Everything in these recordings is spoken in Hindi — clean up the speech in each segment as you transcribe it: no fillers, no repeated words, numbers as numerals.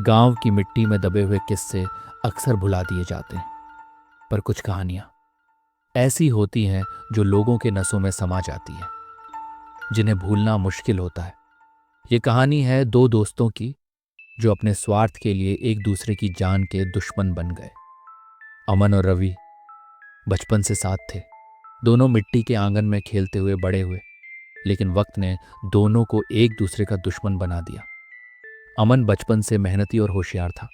गांव की मिट्टी में दबे हुए किस्से अक्सर भुला दिए जाते हैं, पर कुछ कहानियां ऐसी होती हैं जो लोगों के नसों में समा जाती हैं, जिन्हें भूलना मुश्किल होता है। ये कहानी है दो दोस्तों की जो अपने स्वार्थ के लिए एक दूसरे की जान के दुश्मन बन गए। अमन और रवि बचपन से साथ थे। दोनों मिट्टी के आंगन में खेलते हुए बड़े हुए, लेकिन वक्त ने दोनों को एक दूसरे का दुश्मन बना दिया। अमन बचपन से मेहनती और होशियार था।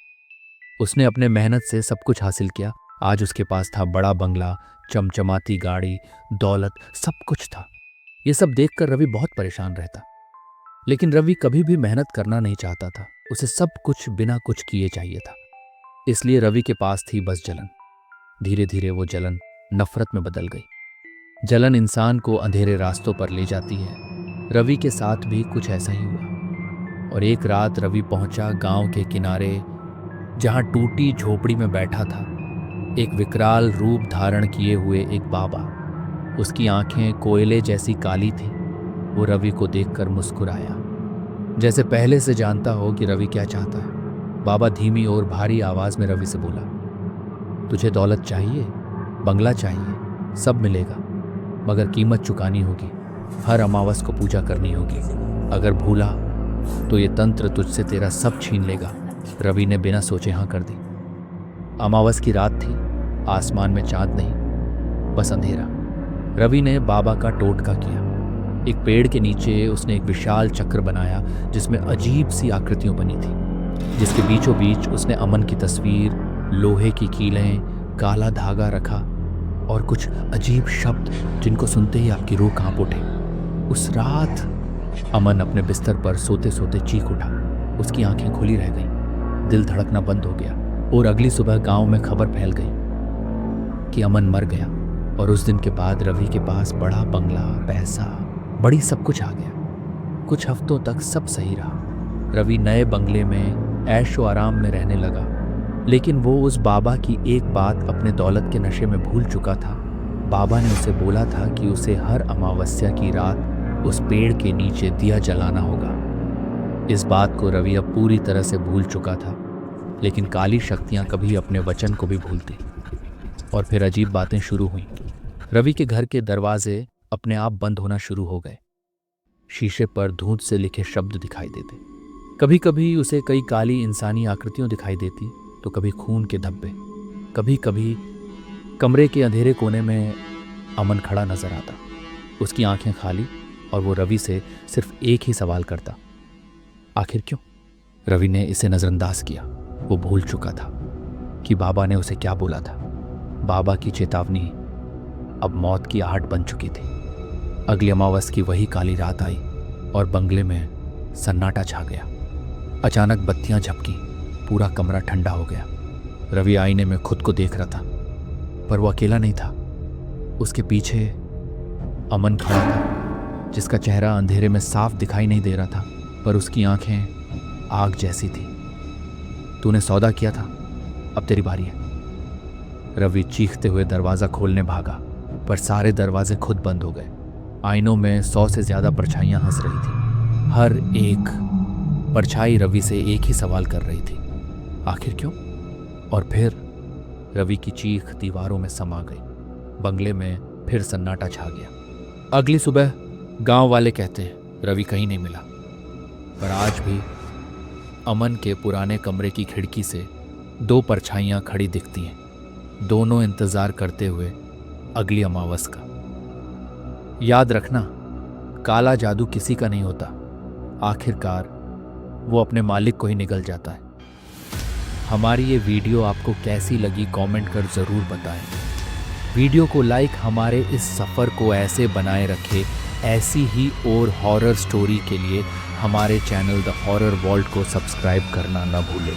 उसने अपने मेहनत से सब कुछ हासिल किया। आज उसके पास था बड़ा बंगला, चमचमाती गाड़ी, दौलत, सब कुछ था। ये सब देखकर रवि बहुत परेशान रहता, लेकिन रवि कभी भी मेहनत करना नहीं चाहता था। उसे सब कुछ बिना कुछ किए चाहिए था। इसलिए रवि के पास थी बस जलन। धीरे धीरे वो जलन नफरत में बदल गई। जलन इंसान को अंधेरे रास्तों पर ले जाती है। रवि के साथ भी कुछ ऐसा ही हुआ। और एक रात रवि पहुंचा गांव के किनारे, जहां टूटी झोपड़ी में बैठा था एक विकराल रूप धारण किए हुए एक बाबा। उसकी आंखें कोयले जैसी काली थी। वो रवि को देखकर मुस्कुराया, जैसे पहले से जानता हो कि रवि क्या चाहता है। बाबा धीमी और भारी आवाज में रवि से बोला, तुझे दौलत चाहिए, बंगला चाहिए, सब मिलेगा, मगर कीमत चुकानी होगी। हर अमावस को पूजा करनी होगी। अगर भूला तो ये तंत्र तुझसे तेरा सब छीन लेगा। रवि ने बिना सोचे हाँ कर दी। अमावस की रात थी। आसमान में चांद नहीं, बस अंधेरा। रवि ने बाबा का टोटका किया। एक पेड़ के नीचे उसने एक विशाल चक्र बनाया, जिसमें अजीब सी आकृतियां बनी थी। जिसके बीचों बीच उसने अमन की तस्वीर, लोहे की कीलें, काला धागा रखा और कुछ अजीब शब्द जिनको सुनते ही आपकी रूह कांप उठे। उस रात अमन अपने बिस्तर पर सोते सोते चीख उठा। उसकी आंखें खुली रह गईं, दिल धड़कना बंद हो गया। और अगली सुबह गांव में खबर फैल गई कि अमन मर गया। और उस दिन के बाद रवि के पास बड़ा बंगला, पैसा, बड़ी सब कुछ आ गया। कुछ हफ्तों तक सब सही रहा। रवि नए बंगले में ऐशो आराम में रहने लगा, लेकिन वो उस बाबा की एक बात अपने दौलत के नशे में भूल चुका था। बाबा ने उसे बोला था कि उसे हर अमावस्या की रात उस पेड़ के नीचे दिया जलाना होगा। इस बात को रवि अब पूरी तरह से भूल चुका था, लेकिन काली शक्तियां कभी अपने वचन को भी भूलती। और फिर अजीब बातें शुरू हुईं। रवि के घर के दरवाजे अपने आप बंद होना शुरू हो गए। शीशे पर धूंध से लिखे शब्द दिखाई देते। कभी कभी उसे कई काली इंसानी आकृतियां दिखाई देती, तो कभी खून के धब्बे। कभी कभी कमरे के अंधेरे कोने में अमन खड़ा नजर आता, उसकी आंखें खाली, और वो रवि से सिर्फ एक ही सवाल करता, आखिर क्यों? रवि ने इसे नजरअंदाज किया। वो भूल चुका था कि बाबा ने उसे क्या बोला था। बाबा की चेतावनी अब मौत की आहट बन चुकी थी। अगली अमावस की वही काली रात आई और बंगले में सन्नाटा छा गया। अचानक बत्तियां झपकी, पूरा कमरा ठंडा हो गया। रवि आईने में खुद को देख रहा था, पर वो अकेला नहीं था। उसके पीछे अमन खड़ा था, जिसका चेहरा अंधेरे में साफ दिखाई नहीं दे रहा था, पर उसकी आंखें आग जैसी थी। तूने सौदा किया था, अब तेरी बारी है। रवि चीखते हुए दरवाजा खोलने भागा, पर सारे दरवाजे खुद बंद हो गए। आईनों में 100 से ज्यादा परछाइयां हंस रही थी। हर एक परछाई रवि से एक ही सवाल कर रही थी, आखिर क्यों? और फिर रवि की चीख दीवारों में समा गई। बंगले में फिर सन्नाटा छा गया। अगली सुबह गांव वाले कहते हैं रवि कहीं नहीं मिला, पर आज भी अमन के पुराने कमरे की खिड़की से 2 परछाइयां खड़ी दिखती हैं, दोनों इंतजार करते हुए अगली अमावस का। याद रखना, काला जादू किसी का नहीं होता, आखिरकार वो अपने मालिक को ही निगल जाता है। हमारी ये वीडियो आपको कैसी लगी कमेंट कर ज़रूर बताएं। वीडियो को लाइक हमारे इस सफ़र को ऐसे बनाए रखे। ऐसी ही और हॉरर स्टोरी के लिए हमारे चैनल द हॉरर वॉल्ट को सब्सक्राइब करना न भूलें।